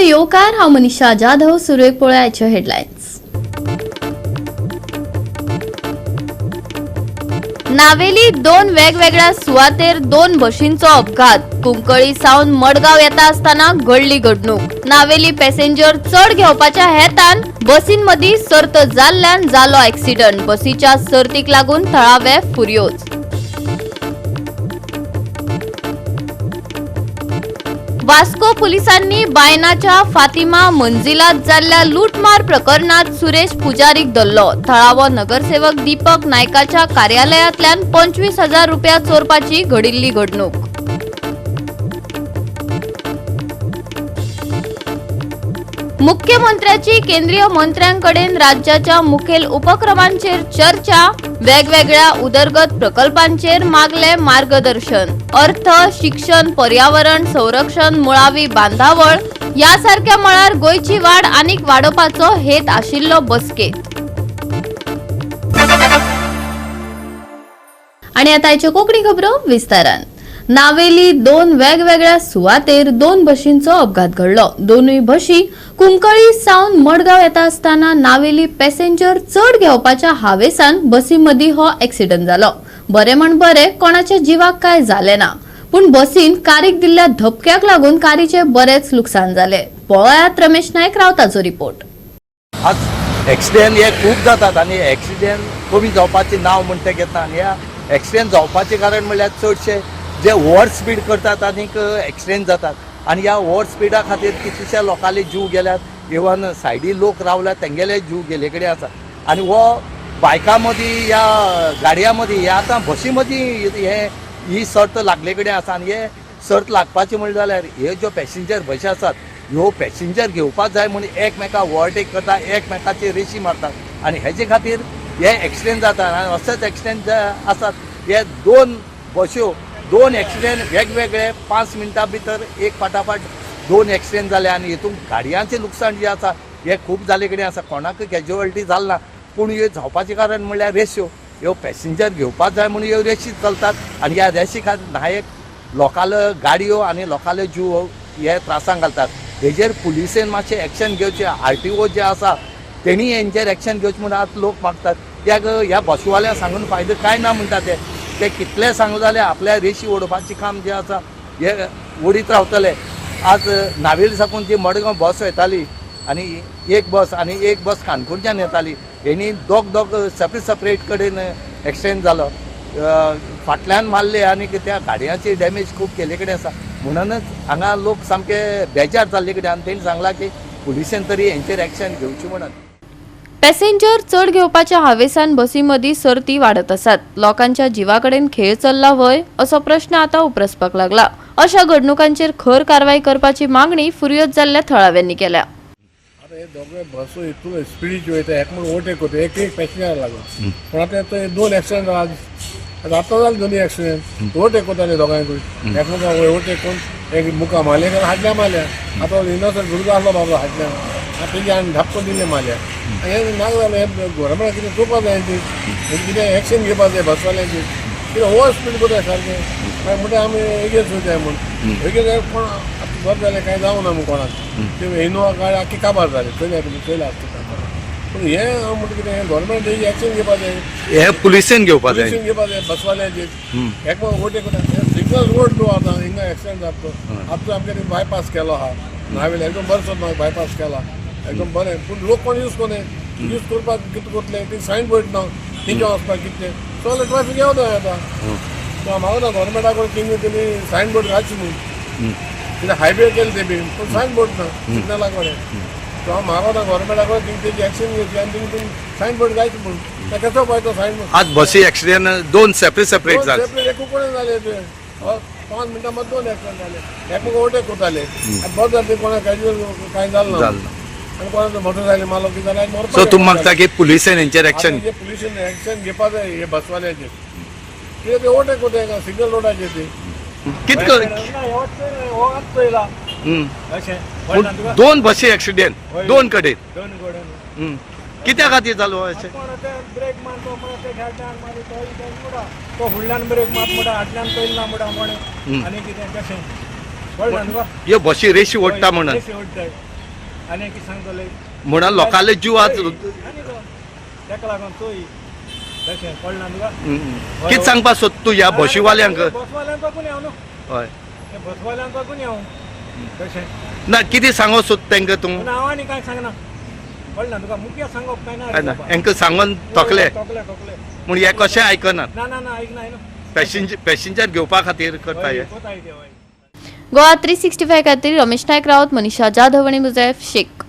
येवकार हांव मनीषा जाधव. सुरवेक पळोवया आयच्यो हेडलायन्स. नावेली दोन वेगवेगळ्या सुवातेर दोन बशींचो अपघात. कुंकळी सावन मडगांव येता आसतना घडली घडणूक. नावेली पॅसेंजर चढ घेवपाच्या हेतान बसींमदी सर्त जाल्ल्यान जालो ॲक्सिडंट. बसीच्या सर्तीक लागून थळावे फुर्योज. वास्को पुलिसांनी बायनाच्या फातिमा मंजिलात जाल्ल्या लूटमार प्रकरणात सुरेश पुजारीक धरलो. थळावो नगरसेवक दीपक नायकाच्या कार्यालयातल्यान 25,000 रुपया चोरपाची घडिल्ली घडणूक. मुख्यमंत्र्याची केंद्रीय मंत्र्यांकडेन राज्याच्या मुखेल उपक्रमांचेर चर्चा. वेगवेगळ्या उदरगत प्रकल्पांचेर मागले मार्गदर्शन. अर्थ, शिक्षण, पर्यावरण संरक्षण, मुळावी बांधावळ यासारख्या मळार गोंयची वाड आनीक वाडोवपाचो हेत आशिल्लो बसकेत. आणि आता आयच्यो कोंकणी खबरो विस्तारान. नावेली दोन वेगवेगळ्या सुवातेर दोन बशींचो अपघात घडलो. दोनूय बशी कुंकळी सावन मडगांव येता आसतना नावेली पॅसेंजर चढ घेवपाच्या हावेसान बसीमदी हो ॲक्सिडंट जालो. बरे म्हण बरे, कोणाच्या जिवाक काय जाले ना, पूण बसीन कारीक दिल्ल्या धपक्याक लागून कारीचे बरेच लुकसाण जाले. पळयात रमेश नायक रावताचो रिपोर्ट. आज ॲक्सिडेंट हे खूप जातात आणि ॲक्सिडेंट कमी जावपाचे नाव म्हणटा घेता. आणि ह्या ॲक्सिडेंट जावपाचे कारण म्हणल्यार चडशे जे ओव्हर स्पीड करतात आनीक ॲक्सिडेंट जातात. आणि ह्या ओव्हर स्पीडा खातीर कितलेशे लोकांले जीव गेल्यात. इवन सायडी लोक रावल्यात तेंगेले जीव गेले कडेन आसा. आणि हो बायकां मदीं या गाडयां मदीं हे आतां बसी मदीं ही सर्त लागले कडेन आसा. आणि हे सर्त लागपाची म्हणलें जाल्यार ह्यो ज्यो पॅसेंजर बसी आसात ह्यो पॅसेंजर घेवपाक जाय म्हणून एकमेकाक ओवरटेक करता, एकमेकाची रेशी मारतात. आणि हेजे खातीर हे ॲक्सिडेंट जातात. आणि असेच ॲक्सिडेंट जे आसात हे दोन बस्यो दोन ॲक्सिडेंट वेगवेगळे 5 मिनटां भितर एक फाटाफाट दोन ॲक्सिडेंट जाले. आणि हितून गाडयांचें लुकसाण जे आसा हे खूब जाले कडेन आसा. कोणाक कॅज्युअलिटी जाल ना, पूण ह्यो जावपाचें कारण म्हणल्यार रेश्यो. ह्यो पॅसेंजर घेवपाक जाय म्हणून ह्यो रेशी चलतात. आणि ह्या रेशी खातीर नायक लोकांलो गाडयो आनी लोकांले जीव हे त्रासांक घालतात. हेजेर पुलिसेन मातशें एक्शन घेवचें. RTO जे आसा तेणी हेंचेर एक्शन घेवचें म्हणून आतां लोक मागतात. कित्याक ह्या बसवाल्यांक सांगून फायदो काय ना म्हणटा ते कितले सांगू जाल्यार आपल्या रेशी ओडपाचें काम जे आसा हे ओडीत रावतले. आज नावेली साकून जी मडगांव बस येताली आनी एक बस काणकोणच्यान येताली, हेणी दोग सेपरेट कडेन एक्सिडेंट जालो. फाटल्यान मारले आनी त्या गाडयांची डॅमेज खूब केले कडेन आसा. म्हणूनच हांगा लोक सामके बेजार जाल्ले कडेन. आनी तेणी सांगलां की पुलिसेन तरी हेंचेर एक्शन घेवची म्हणून. पॅसेंजर चढ घेवपाच्या हावेसान बसीमदी सर्ती वाडत आसात. लोकांच्या जिवाकडेन खेळ चल्ला वय असो प्रश्न आता उपरसपाक लागला. अशा घडणुकांचेर खर कारवाई करपाची मागणी फुर्योज जाल्ल्या थळाव्यांनी केल्या. आता हे दोघे बसो इतून स्पिडीची वयता, एक म्हणून ओवरटेक करता, एक पॅसेंजर लागून. पण आता दोन ॲक्सिडेंट आता जाले दोन्ही ॲक्सिडेंट. ओवरटेक करताले दोगांयकूय, एकमेकांक ओवरटेक करून एक मुखार मारले कारण हाडल्या मारल्या. आता इनोसंट भुरगो आसलो बाबा हाडल्यान, तेजे आनी धपको दिल्ले मारल्या. हे नाक जालें. हे गोवोरमेंटाक कितें चोवपाक जाय ती, कितें एक्शन घेवपाक जाय बसवाल्यांची. कितें ओवर स्पीड करता सारकें. मागीर म्हणटा आमी एगेन्स्ट वयताय म्हूण. एगेन्स्ट कोण बरें जालें कांय जावं ना म्हूण कोणाक. ते इनोवा गाडी आख्खी काबार जाली चयल्या आसता. पूण हे हांव म्हणटा कितें गोवोरमेंट हेजी एक्शन घेवपाक जाय. हे पुलिसेन घेवपाक जाय. घेवपाक जाय बसवाल्यांचेर. एकमेक ओवरटेक करता सिग्नल रोड न्हू आतां हिंगा एक्सिडेंट जाता. आतां आमच्या बायपास केलो आहा नावेली, एकदम बरो बायपास केला एकदम बरें. पूण लोक कोण यूज कोने यूज करपाक कितें करतले ती सायन बोर्ड ना तेंच्या वचपाक कितलें सो ट्रॅफिक येवं जाय आतां. सो म्हाका ना गोवोरमेंटा कडेन तेणी सायन बोर्ड घालची म्हणून. कित्याक हायवे केले ते बी पूण सायन बोर्ड ना सिग्नला कडेन. सो हांव म्हाका ना गोवोरमेंटा कडेन तेंची एक्शन घेवची आनी तेणी सायन बोर्ड घालची म्हणून. ते कसो पळय तो सायन बोर्ड. आज बसी ॲक्सिडेंट दोन सेपरेट जाले. एकू कडेन जाले ते 5 मिनटां मदीं दोन एक्सिडेंट जाले. एकमेक ओवरटेक करताले आनी बरें जालें कोणाक कॅज्युअल कांय जालें ना. आणि कोणाचं मोटरसायकल मारलो की जाल्यार सो तुमी मागता की पुलिसेन हेंचेर एक्शन पुलिसेन एक्शन घेवपाक जाय हे बसवाल्यांचेर. कित्याक ते ओवरटेक करता सिग्नल रोडाचेर ते कितें दोन बसी ॲक्सिडेंट दोन कडेन कित्या खातीर जालो अशें. ब्रेक मारतो तो फुडल्यान ब्रेक मार म्हणटा फाटल्यान पयलो ना म्हणटा कोणें आनी कितें कशें कळ्ळें न्हू. ह्यो बसी रेशी ओडटा म्हणून आनी कितें सांगतले म्हणून लोकांले जीव आज आनी तो तेका लागून चोय तशें कळना तुका कितें सांगपाक सोद तूं ह्या बशीवाल्यांक बसवाल्यांक पाकून हांव न्हू हय ते बसवाल्यांक पाकून हांव तशें ना कितें सांगो सोद तेंका तूं पूण हांव आनी कांय सांगना कळना तुका मुख्य सांगप काय ना हेंका सांगून तोकले तोकले तोकले म्हूण हे कशें आयकनात ना ना ना ऐकना न्हू पॅसेंजर घेवपा खातीर करता हे कोताय देव गोवा 365 खातीर रमेश नायक रावत, मनीषा जाधव आणि मुजैफ शेख.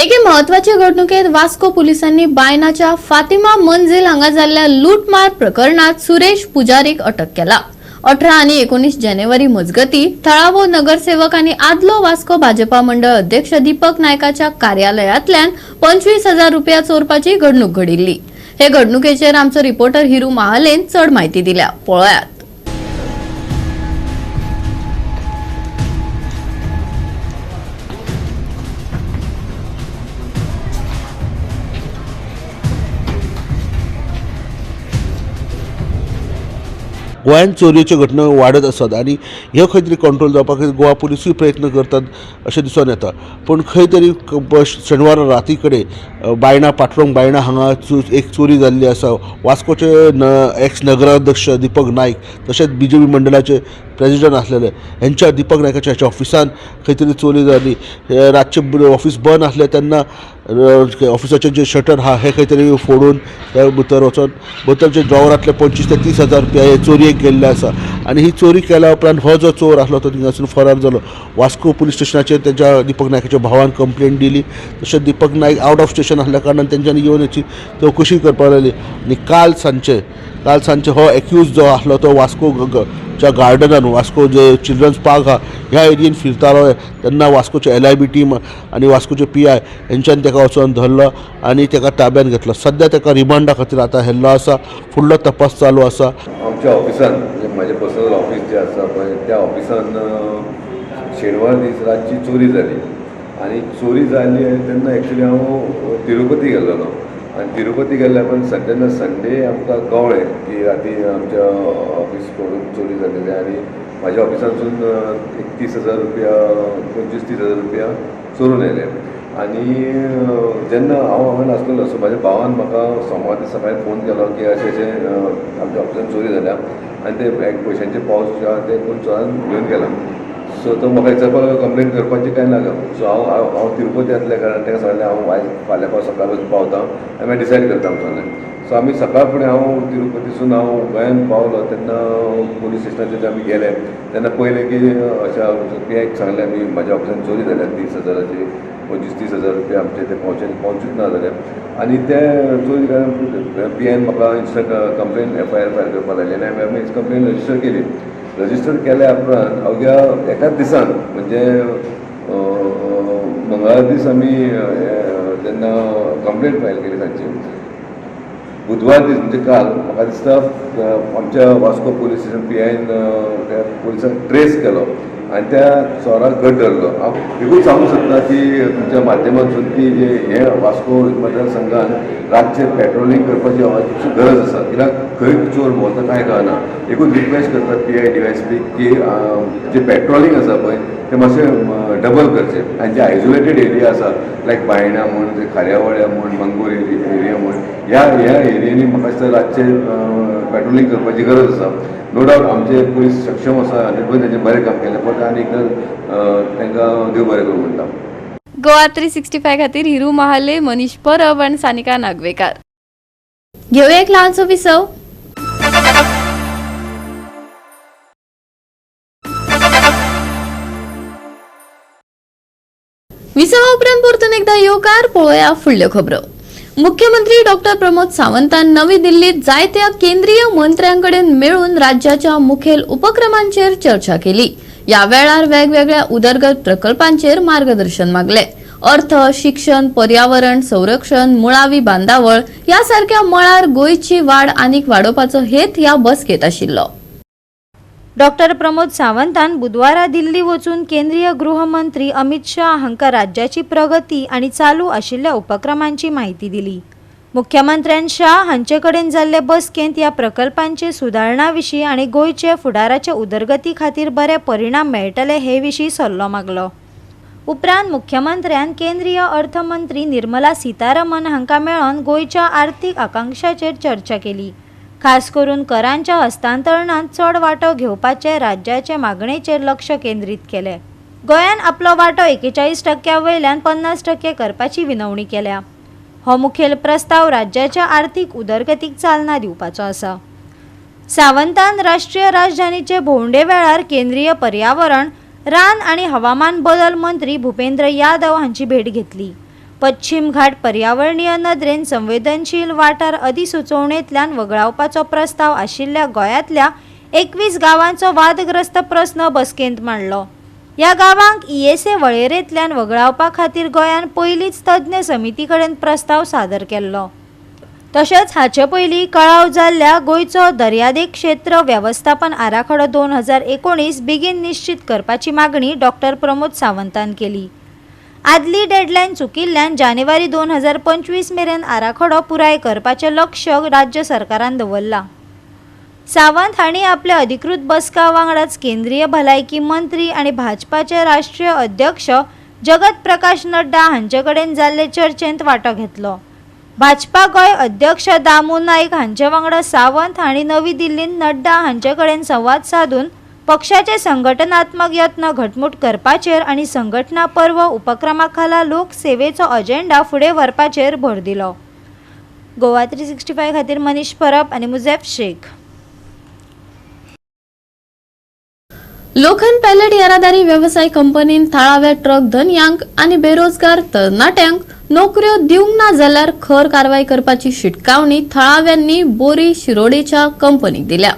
एके महत्वाचे घडणुकेत वास्को पोलिसांनी बायनाच्या फातिमा मंजिल हांगा जाल्ल्या लूटमार प्रकरणात सुरेश पुजारीक अटक केला. 18 आणि 19 जानेवारी मजगती थळावो नगरसेवक आणि आदलो वास्को भाजपा मंडळ अध्यक्ष दीपक नायकाच्या कार्यालयातल्यान 25,000 रुपया चोरपाची घडणूक घडिल्ली. हे घडणुकेचेर आमचो रिपोर्टर हिरू महालेन चड माहिती दिल्या. पळयात. गोंयांत चोरयेच्यो घटना वाडत आसात आनी ह्यो खंय तरी कंट्रोल जावपाक गोवा पुलिसूय प्रयत्न करतात अशें दिसून येता. पूण खंय तरी शेनवारा राती कडेन बायणा पाटवंग बायणा हांगा एक चोरी जाल्ली आसा. वास्कोचे एक्स नगराध्यक्ष दीपक नायक तशेंच BJP मंडळाचे प्रेसिडेंट आसलेले हेंच्या दीपक नायकाच्या हेच्या ऑफिसान खंय तरी चोरी जाली. रातचे ऑफिस बंद आसलें तेन्ना ऑफिसाचें जे शटर आहा हें खंय तरी फोडून त्या भितर वचोन भितरचे ड्रॉवरांतले 25,000 ते 30,000 रुपया हे चोरयेक गेल्ले आसा. आनी ही चोरी केल्या उपरांत हो जो चोर आसलो तो थिंगासून फरार जालो. वास्को पुलीस स्टेशनाचेर तेच्या दीपक नायकाच्या भावान कंप्लेंट दिली. तशेंच दीपक नायक आउट ऑफ स्टेशन आसल्या कारणान तेंच्यांनी येवन हेची चवकशी करपाक लागली. आनी काल सांजचे हो एक्यूज जो आसलो तो वास्कोच्या गार्डनान वास्को जे चिल्ड्रन्स पार्क आहा ह्या एरियेन फिरतालो तेन्ना वास्कोचे LIB टीम आनी वास्कोचे PI हेंच्यांनी तेका वचून धरलो आनी तेका ताब्यात घेतलो. सद्या तेका रिमांडा खातीर आतां व्हेल्लो आसा. फुडलो तपास चालू आसा. आमच्या ऑफिसान म्हणजे म्हजें पर्सनल ऑफिस जें आसा पळय त्या ऑफिसान शेनवार दीस रातची चोरी जाली आनी चोरी जाली तेन्ना एक्चुली हांव तिरुपती गेल्लो आनी तिरुपती गेल्ल्या पण तेन्ना संडे आमकां कळ्ळें की राती आमच्या ऑफिस कडून चोरी जालेली आनी म्हाज्या ऑफिसांसून 30,000 रुपया 25-30,000 रुपया चोरून येयले. आनी जेन्ना हांव हांगा नासलेलो सो म्हाज्या भावान म्हाका सोमार दीस सकाळीं फोन केलो की अशें अशें आमच्या ऑफिसान चोरी जाल्या आनी ते पयशांचे पावस जे आहा ते कोण चोरान घेवन गेला. सो तो म्हाका विचारपाक लागलो कंप्लेन करपाची काय नाका. सो हांव तिरुपती आसल्या कारणान ताका सांगलें हांव आयज फाल्यां सकाळ पावता आनी मागीर डिसायड करता म्हणून सांगलें. सो आमी सकाळ फुडें हांव तिरुपतीसून हांव गोंयान पावलो तेन्ना पुलीस स्टेशनाचेर आमी गेले तेन्ना पयलें की अशा PIक सांगलें आमी म्हाज्या ऑफिसान चोरी जाल्या 30,000ची 25-30,000 रुपया आमचे ते पावचूच ना जाले आनी ते चोरी कारण PIन म्हाका कंप्लेन FIR फायल करपाक लायली आनी आमी कंप्लेन रजिस्टर केली. रजिस्टर केल्या उपरांत अवघ्या एकाच दिसान म्हणजे मंगळार दीस आमी तेन्ना कंप्लेन फायल केली तांची. बुधवार दीस म्हणजे काल म्हाका दिसता आमच्या वास्को पुलीस स्टेशन PIन त्या पुलिसांक ट्रेस केलो आनी त्या चोराक घट धरलो. हांव एकूच सांगूंक सोदता की तुमच्या माध्यमांतसून की हे वास्को मतदारसंघान रातचे पेट्रोलिंग करपाची गरज आसा कित्याक खंय चोर भोंवता कांय कळना. एकूच रिक्वेस्ट करता PI DYSP की जे पेट्रोलिंग आसा पळय ते मातशें डबल करचे आनी जे आयसोलेटेड एरिया आसा लायक बायणा म्हण जे खाऱ्यावळ्या म्हण मंगूर एरिया म्हण ह्या एरियांनी म्हाका दिसता रातचे पेट्रोलिंग करपाची गरज आसा. नो डावट आमचे पुलीस सक्षम आसा आनी पळय तेजें बरें काम केलें पण आनी एकदां तांकां देव बरें करूं म्हणटा. गोवा 365 खातीर हिरू महाले, मनीष परब आणि सानिका नागवेकर. घेऊया एक ल्हानसो विसव. विसवा उपरांत परतून एकदा येवकार. पळोवया फुडल्यो खबरो. मुख्यमंत्री डॉक्टर प्रमोद सावंतान नवी दिल्लीत जायत्या केंद्रीय मंत्र्यांकडेन मेळून राज्याच्या मुखेल उपक्रमांचेर चर्चा केली. या वेळार वेगवेगळ्या उदरगत प्रकल्पांचेर मार्गदर्शन मागले. अर्थ, शिक्षण, पर्यावरण, संरक्षण, मुळावी बांदावळ यासारख्या मळार गोंयची वाड आनीक वाडोवपाचो हेत ह्या बसकेत आशिल्लो. डॉक्टर प्रमोद सावंतान बुधवारा दिल्ली वचून केंद्रीय गृहमंत्री अमित शाह हांका राज्याची प्रगती आणि चालू आशिल्ल्या उपक्रमांची माहिती दिली. मुख्यमंत्र्यान शाह हांचे कडेन जाल्ले बसकेंत ह्या प्रकल्पांचे सुदारणा विशीं आनी गोंयचे फुडाराचे उदरगती खातीर बरे परिणाम मेळटले हे विशीं सल्लो मागलो. उपरांत मुख्यमंत्र्यान केंद्रीय अर्थमंत्री निर्मला सीतारामन हांका मेळोन गोंयच्या आर्थीक आकांक्षाचेर चर्चा केली. खास करून करांच्या हस्तांतरणांत चड वांटो घेवपाचे राज्याचे मागणेचेर लक्ष केंद्रीत केलें. गोंयान आपलो वांटो 41% वयल्यान 50% करपाची विनवणी केल्या. हो मुखेल प्रस्ताव राज्याच्या आर्थीक उदरगतीक चालना दिवपाचो आसा. सावंतान राष्ट्रीय राजधानीचे भोंवडे वेळार केंद्रीय पर्यावरण, रान आनी हवामान बदल मंत्री भुपेंद्र यादव हांची भेट घेतली. पश्चिम घाट पर्यावरणीय नदरेन संवेदनशील वाठार अधिसुचोवणेंतल्यान वगळावपाचो प्रस्ताव आशिल्ल्या गोंयांतल्या 21 गांवांचो वादग्रस्त प्रस्न बसकेंत मांडलो. ह्या गांवांक ESA वळेरेंतल्यान वगळावपा खातीर गोंयान पयलींच तज्ञ समिती कडेन प्रस्ताव सादर केल्लो. तशेंच हाचे पयलीं कळाव जाल्ल्या गोंयचो दर्यादेग क्षेत्र वेवस्थापन आराखडो 2019 बेगीन निश्चित करपाची मागणी डॉ. प्रमोद सावंतान केली. आदली डेडलायन चुकिल्ल्यान जानेवारी 2025 मेरेन आराखडो पुराय करपाचें लक्ष्य राज्य सरकारान दवरला. सावंत हांणी आपल्या अधिकृत बसका वांगडाच केंद्रीय भलायकी मंत्री आनी भाजपाचे राष्ट्रीय अध्यक्ष जगत प्रकाश नड्डा हांचे कडेन जाल्ले चर्चेंत वांटो घेतलो. भाजपा गोंय अध्यक्ष दामू नायक हांचे वांगडा सावंत हांणी नवी दिल्लींत नड्डा हांचे कडेन संवाद साधून पक्षाचे संघटनात्मक यत्न घटमूट करपाचेर आनी संघटना पर्व उपक्रमा खाला लोकसेवेचो अजेंडा फुडें व्हरपाचेर भर दिलो. गोवा 365 खातीर मनीष परब आनी मुझेफ शेख. लोखंड पॅलेट येरादारी वेवसाय कंपनीन थळाव्या ट्रक धन्यांक आनी बेरोजगार तरणाट्यांक नोकऱ्यो दिवंक ना जाल्यार खर कारवाय करपाची शिटकावणी थळाव्यांनी बोरी शिरोडेच्या कंपनीक दिल्या.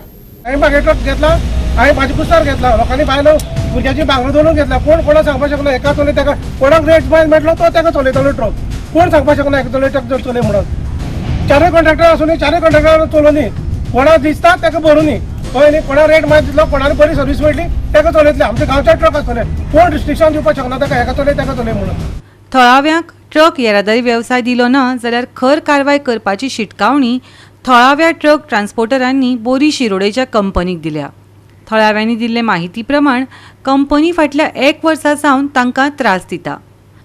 हांवें बागेटो घेतला, हांवें भाजी कुसार घेतला, लोकांनी बायलो भुरग्याची भांगरो धरून घेतला. कोण सांगपाक शकना एका चलय ताका कोणाक रेट मेळटलो तो ताका चलयतलो ट्रक. कोण सांगपाक शकना एक चलय ट्रक चलय म्हणून. चारय कंडक्टर आसूनी चारय कंडक्टर चलोवनी, कोणाक दिसता ताका भरूनी. हय न्ही, कोणा रेट मात दितलो, कोणाक बरी सर्वीस मेळटली ताका चलयतले. आमचे गांवचे ट्रक आसतले, कोण रिस्ट्रिक्शन दिवपाक शकना ताका एका चलय ताका चलय म्हणून. थळाव्यांक ट्रक येरादारी वेवसाय दिलो ना जाल्यार खर कारवाय करपाची शिटकावणी थळाव्या ट्रक ट्रान्सपोर्टरांनी बोरी शिरोडेच्या कंपनीक दिल्या. थळाव्यांनी दिल्ले माहिती प्रमाण कंपनी फाटल्या 1 वर्सा सावन तांकां त्रास दिता.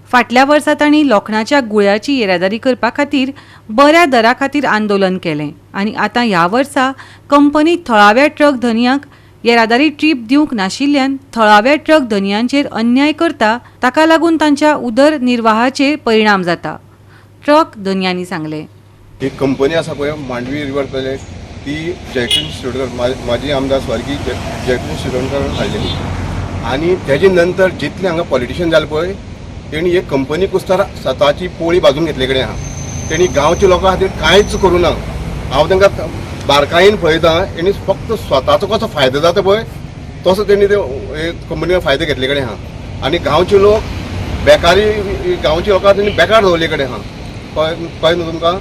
फाटल्या वर्सा तांणी लोखणाच्या गुळ्याची येरादारी करपा खातीर बऱ्या दरा खातीर आंदोलन केलें आनी आतां ह्या वर्सा कंपनी थळाव्या ट्रक धनियांक येरादारी ट्रीप दिवंक नाशिल्ल्यान थळाव्या ट्रक धनियांचेर अन्याय करता, ताका लागून तांच्या उदरनिर्वाहाचेर परिणाम जाता, ट्रक धनियांनी सांगलें. ही कंपनी आसा पळय मांडवी रिवर पॅलेट, ती जयकिशन शिरोडकर माजी आमदार स्वर्गीय जयकिशन शिरोडकर हाडलेली. आनी तेजे नंतर जितले हांगा पॉलिटिशियन जाले पळय तेणी एक कंपनी कुस्तार स्वताची पोळी बाजून घेतले कडेन आहा. तेणी गांवच्या लोकां खातीर कांयच करूं ना. हांव तांकां बारकायेन पळयता, तेणी फक्त स्वताचो कसो फायदो जाता पळय तसो तेणी ते कंपनीन फायदो घेतले कडेन आहा. आनी गांवचे लोक बेकारी, गांवच्या लोकांक तेणी बेकार दवरले कडेन आहा. कळ्ळें न्हू तुमकां.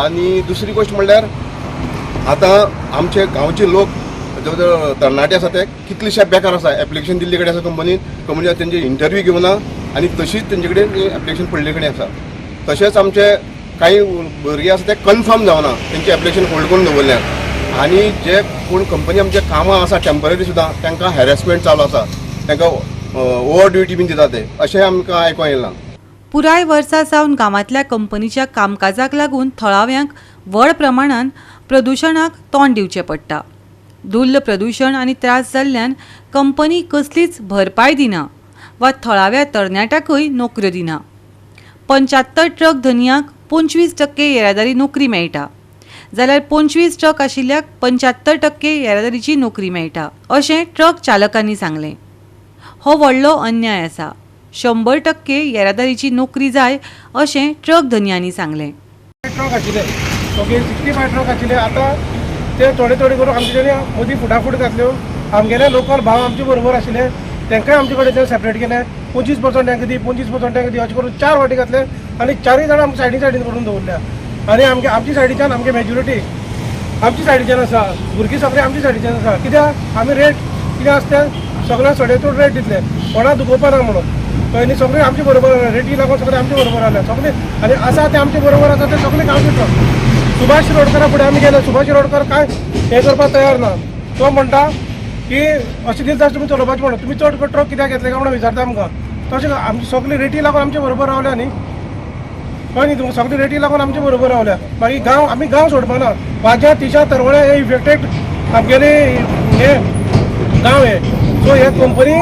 आनी दुसरी गोश्ट म्हणल्यार आतां आमचे गांवचे लोक जवळ जवळ तरणाटे आसा ते कितलेशे बेकार आसा. एप्लिकेशन दिल्ले कडेन आसा कंपनीन तेंचे इंटरव्यू घेवना आनी तशीच तेंचे कडेन एप्लिकेशन पडले कडेन आसा. तशेंच आमचे काही भुरगे आसा ते कन्फर्म जावना, तेंचे एप्लिकेशन होल्ड करून दवरल्यात. आनी जे कोण कंपनी आमचे कामां आसा टेम्पररी सुद्दां तांकां हॅरेसमेंट चालू आसा, तांकां ओवर ड्युटी बीन दिता ते, अशें आमकां आयकूंक येयलां. पुराय वर्सा सावन गांवांतल्या कंपनीच्या कामकाजाक लागून थळाव्यांक व्हड प्रमाणान प्रदुशणाक तोंड दिवचें पडटा. दुर्ल प्रदूषण आनी त्रास जाल्ल्यान कंपनी कसलीच भरपाय दिना वा थळाव्या तरणाट्यांकूय नोकऱ्यो दिना. 75 ट्रक धनियांक 25% येरादारी नोकरी मेळटा जाल्यार 25 ट्रक आशिल्ल्याक 75% येरादारीची नोकरी मेळटा, अशें ट्रक चालकांनी सांगलें. हो व्हडलो अन्याय आसा. 100% येरादारीची नोकरी जाय अशें ट्रक धनियांनी सांगलें. ट्रक आशिल्ले 65 ट्रक आशिल्ले, आतां ते थोडे करून आमचे मदीं फुडाफूड घातल्यो. आमगेले लोकल भाव आमचे बरोबर आशिल्ले तांकांय आमचे कडेन ते सेपरेट केले. 25% तांकां दी, 25% तांकां दी, अशें करून 4 फावटी घातले आनी 4य जाणां आमच्या सायडीन करून दवरल्या. आनी आमच्या सायडीच्यान आमगे मेजॉरिटी आमच्या सायडीच्यान आसा, भुरगीं सगळीं आमच्या सायडीच्यान आसा. कित्याक आमी रेट कितें आसता सगळ्यांक सडेतून रेट दितले, कोणाक दुखोवपा ना म्हणून. कळ्ळें न्ही, सगळीं आमचे बरोबर रेटी लागून सगळें आमचे बरोबर आसले सगळें. आनी आसा ते आमचे बरोबर आसा ते सगळे गांवचे ट्रक. सुभाष शिरोडकरा फुडें आमी गेले, सुभाष शिरोडकर काय हें करपाक तयार ना. तो म्हणटा की अशें दीस आसा तुमी चलोवपाचें म्हणून, तुमी चड ट्रक कित्याक घेतले काय म्हणून विचारता आमकां. तशें आमची सगळी रेटी लागून आमचे बरोबर रावल्या न्ही कळ्ळें न्ही तुमकां सगळी रेटी लागून आमचे बरोबर रावल्या मागीर आमी गांव सोडपाना वाज्या तिशा तरवळे हे इफेक्टेड आमगेले हे गांव हे सो हे कंपनी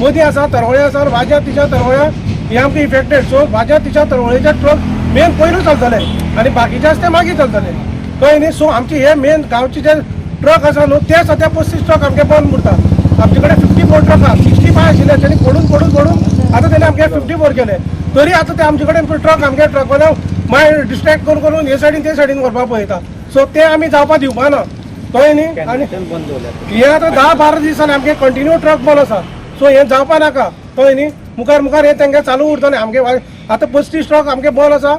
मदीं आसा तरवळे आसा वाज्या तिशा तरवळ्या हे आमकां इफेक्टेड सो वाज्या तिशा तरवळेचे ट्रक मेन पयलू चलतले आनी बाकीचे आसा ते मागीर चलतले कळ्ळें न्ही सो आमचे हे मेन गांवचे जे ट्रक आसा न्हू ते सद्या 35 ट्रक आमगे बंद उरता आमचे कडेन 54 ट्रक आसा 65 आशिल्ले तेणी पडून आतां तेणी आमगे 54 केले तरी आतां ते आमचे कडेन ट्रक आमगे ट्रकवाल्या मागीर डिस्ट्रॅक्ट करून हे सायडीन ते सायडीन व्हरपाक पळयता सो ते आमी जावपाक दिवपाना कळ्ळें न्ही आनी हे आतां 10-12 दिसांनी आमगे कंटिन्यू ट्रक बंद आसा सो हे जावपा नाका कळ्ळें न्ही मुखार हे तेंगे चालू उरतलें आमगे आतां 35 ट्रक आमगे बंद आसा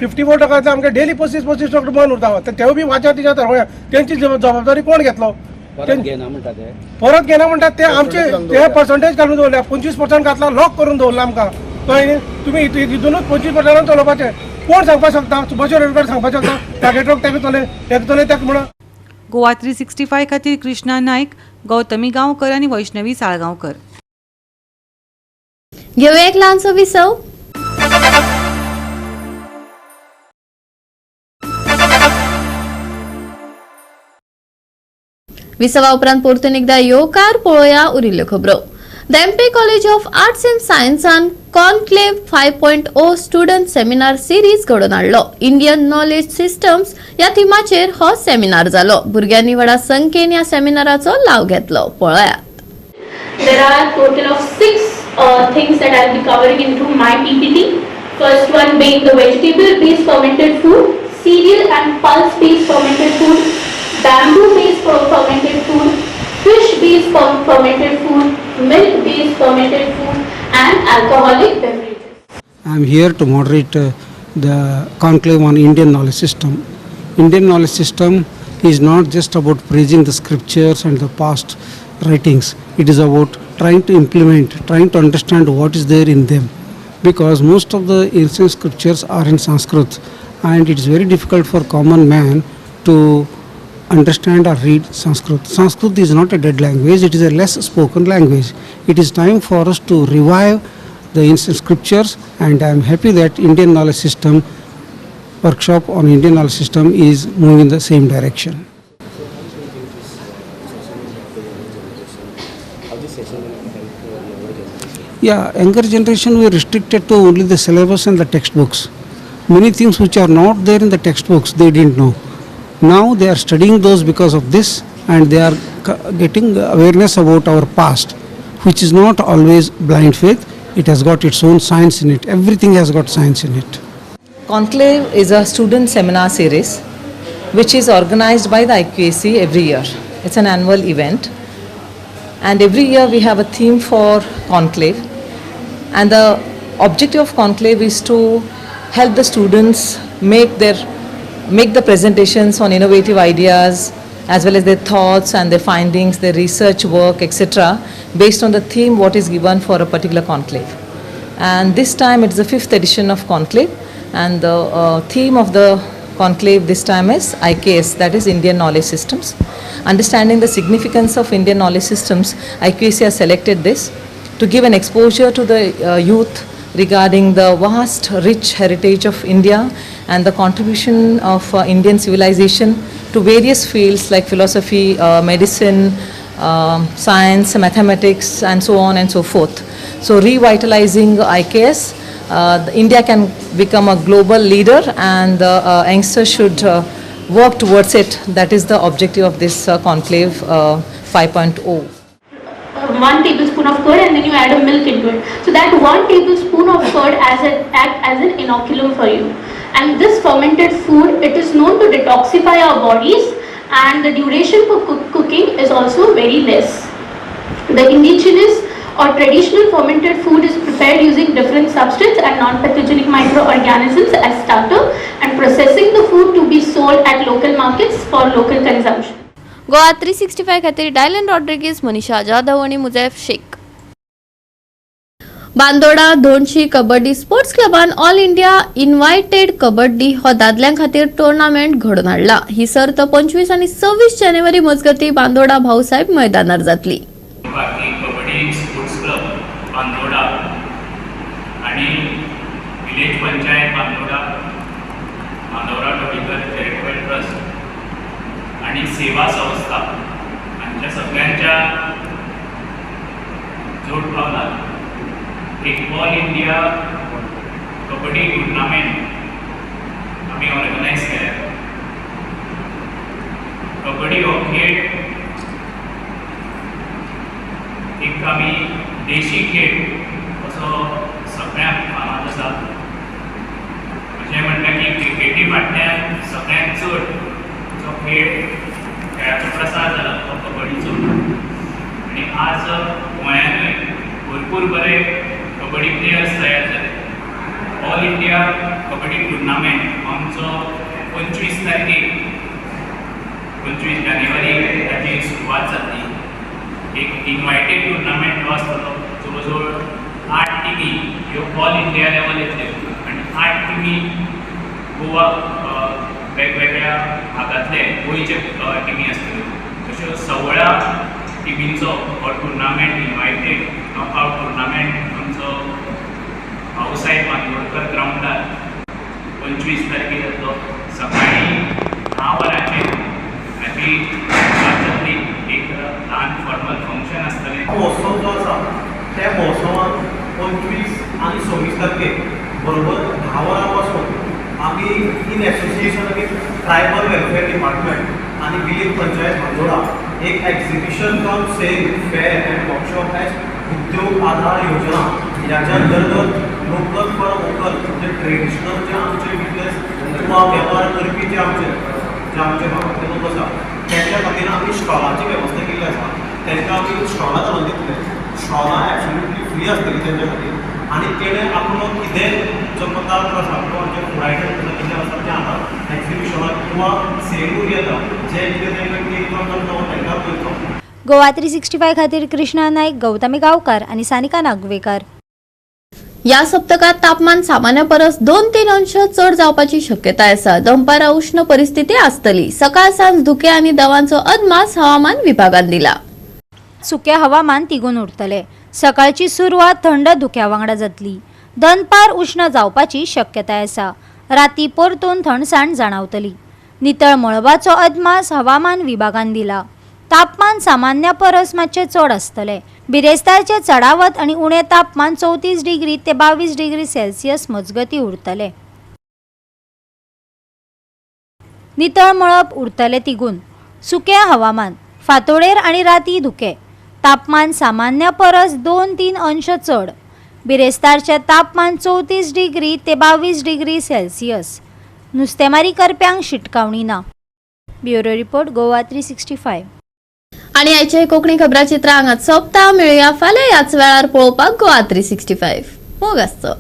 54 ट्रकांतले आमगे डेली 35 ट्रक बंद उरता तेवूय बी वाच्या तिच्या तरवळ्या तेंची जबाबदारी कोण घेतलो परत घेना म्हणटात ते आमचे ते पर्संटेज घालून दवरल्या 25% घातला लॉक करून दवरला आमकां कळ्ळें न्ही तुमी हितूनच 25% चलोवपाचें कोण सांगपाक शकता सुभाष रेडकर सांगपाक शकता तागे ट्रक तेकतले म्हणून गोवा 365 खातीर कृष्णा नायक, गौतमी गांवकर आनी वैष्णवी साळगांवकर. घेऊया एक ल्हानसो विसव. विसवा उपरांत परतून एकदा येवकार पळोवया उरिल्ल्यो खबरो. The MP college of arts and सायन्सान कॉन्क्लेव 5.0 स्टुडंट सेमिनार सिरीज घडोवन हाडलो. इंडियन नॉलेज सिस्टम्स ह्या थिमाचेर हो सेमिनार जालो. भुरग्यांनी व्हडा संख्येन ह्या सेमिनाराचो लाव घेतलो. पळयात. There are total of 6 things that I'll be covering into my PPT. First one being the vegetable-based fermented food, cereal and pulse-based fermented food, bamboo-based fermented food, fish-based fermented food, milk-based fermented food, and alcoholic beverages. I am here to moderate the conclave on Indian knowledge system. Indian knowledge system is not just about praising the scriptures and the past writings. It is about trying to implement, trying to understand what is there in them. Because most of the ancient scriptures are in Sanskrit and it is very difficult for common man to understand or read Sanskrit. Sanskrit is not a dead language, it is a less spoken language. It is time for us to revive the ancient scriptures, and I am happy that Indian knowledge system workshop on Indian knowledge system is moving in the same direction. Yeah, younger generation were restricted to only the syllabus and the textbooks. Many things which are not there in the textbooks they didn't know. Now they are studying those because of this, and they are getting awareness about our past, which is not always blind faith. It has got its own science in it. Everything has got science in it. Conclave is a student seminar series which is organized by the IQAC every year. It's an annual event, and every year we have a theme for Conclave, and the objective of Conclave is to help the students make the presentations on innovative ideas as well as their thoughts and their findings, their research work, etc., based on the theme what is given for a particular conclave. And this time it's the 5th edition of Conclave, and the theme of the conclave this time is IKS, that is Indian Knowledge Systems. Understanding the significance of Indian knowledge systems, IQAC has selected this to give an exposure to the youth regarding the vast, rich heritage of India and the contribution of Indian civilization to various fields like philosophy, medicine, science, mathematics, and so on and so forth. So revitalizing IKS, India can become a global leader, and youngsters should work towards it. That is the objective of this conclave 5.0. 1 tablespoon of curd, and then you add a milk into it. So that 1 tablespoon of curd act as an inoculum for you. And this fermented food, it is known to detoxify our bodies, and the duration for cooking is also very less. The indigenous or traditional fermented food is prepared using different substances and non-pathogenic microorganisms as starter, and processing the food to be sold at local markets for local consumption. Goa 365 खातीर Dylan Rodrigues, Manisha Jadhav आणि मुजैफ Shaikh. Bandora Dhondshi kabaddi sports क्लबान all India invited kabaddi हो दादल्यां खातीर tournament घडोवन हाडला. ही सर्त 25 आणि 26 जानेवारी मजगती बांदोडा भाऊसाहेब मैदानार जातली. सेवा संस्था हांच्या सगळ्यांच्या जोड पावलात एक ऑल इंडिया कबड्डी टुर्नामेंट आम्ही ऑर्गनायज केल्या. कबड्डी हो खेळ एक आमी देशी खेळ असो सगळ्यांक फामाद आसा. अशें म्हणटा की क्रिकेटी फाटल्यान सगळ्यांत चड जो खेळ खेळाचो प्रसार जाला तो कबड्डीचो. आनी आज गोंयांतूय भरपूर बरे कबड्डी प्लेयर्स तयार जाले. ऑल इंडिया कबड्डी टुर्नामेंट आमचो 25 तारखेक 25 जानेवारी ताची सुरवात जातली. एक इन्वायटेड टुर्नामेंट हो आसतलो. जवळ 8 टिमी ह्यो ऑल इंडिया लेवलाचेर आनी 8 टिमी गोवा वेगवेगळ्या भागांतले गोंयचे टिमी आसतल्यो. अश्यो 16 टिमींचो हो टुर्नामेंट इन्वायटेड नॉकआउट टुर्नामेंट आमचो हाऊसायड मांदोडकर ग्रावंडार 25 तारखेक जातलो. सकाळीं 10 वरांचेर हाची सुरवात जातली. एक ल्हान फॉर्मल फंक्शन आसतलें. महोत्सव जो आसा त्या महोत्सवात 25 आनी 26 तारखेक बरोबर 10 वरां पासून आमी in association with tribal welfare department आनी विलेज पंचायत बांदोडा एक exhibition cum sale fair and workshop as Udyog Aadhaar योजना ह्याच्या अंतर्गत लोकल फॉर वोकल म्हणजे ट्रेडिशनल जे आमचे बिजनेस किंवा वेपार करपी जे आमचे भागातले लोक आसा त्यांच्या खातीर आमी स्टॉलाची वेवस्था केल्ली आसा. तांकां आमी स्टॉलां घालून दितले. स्टॉलां एब्सोल्युटली फ्री आसतली तेंच्या खातीर. आनी तेणें आपलो कितें जो पदार्थ आसा किंवा जे फूड आयटम कितें आसा तें हांगा एक्झिबिशनाक किंवा सेलूर येता जे कितें तांकां टेक करता तांकां पळयता. गोवा 365 खातीर कृष्णा नाईक, गौतमी गांवकार आणि सानिका नागवेकर. या सप्तकात तापमान सामान्य परस 2-3 अंश चढ जावपाची शक्यताय आसा. दनपारा उष्ण परिस्थिती आसतली. सकाळ सांज धुके आनी दवांचो अदमास हवामान विभागान दिला. सुके हवामान तिगून उरतले. सकाळची सुरवात थंड धुक्या वांगडा जातली. दनपार उष्ण जावपाची शक्यताय आसा. राती परतून थंडसाण जाणवतली. नितळ मळबाचो अदमास हवामान विभागान दिला. तापमान सामान्या परस मातशें चड आसतलें. बिरेस्तारचे चडावत आनी उणें तापमान 34 डिग्री ते 22 डिग्री सेल्सियस मजगती उरतले. नितळ मळब उरतले तिगून. सुकें हवामान. फांतोडेर आनी राती धुके. तापमान सामान्या परस 2-3 अंश चड. बिरेस्तारचे तापमान 34 डिग्री ते 22 डिग्री सेल्सियस. नुस्तेमारी करप्यांक शिटकावणी ना. Bureau report Goa 365. आणि आयचे कोंकणी खबराचित्र हांगाच सोंपता. मेळुया फाल्यां ह्याच वेळार पळोवपाक गोवा 365. मोग आसचो.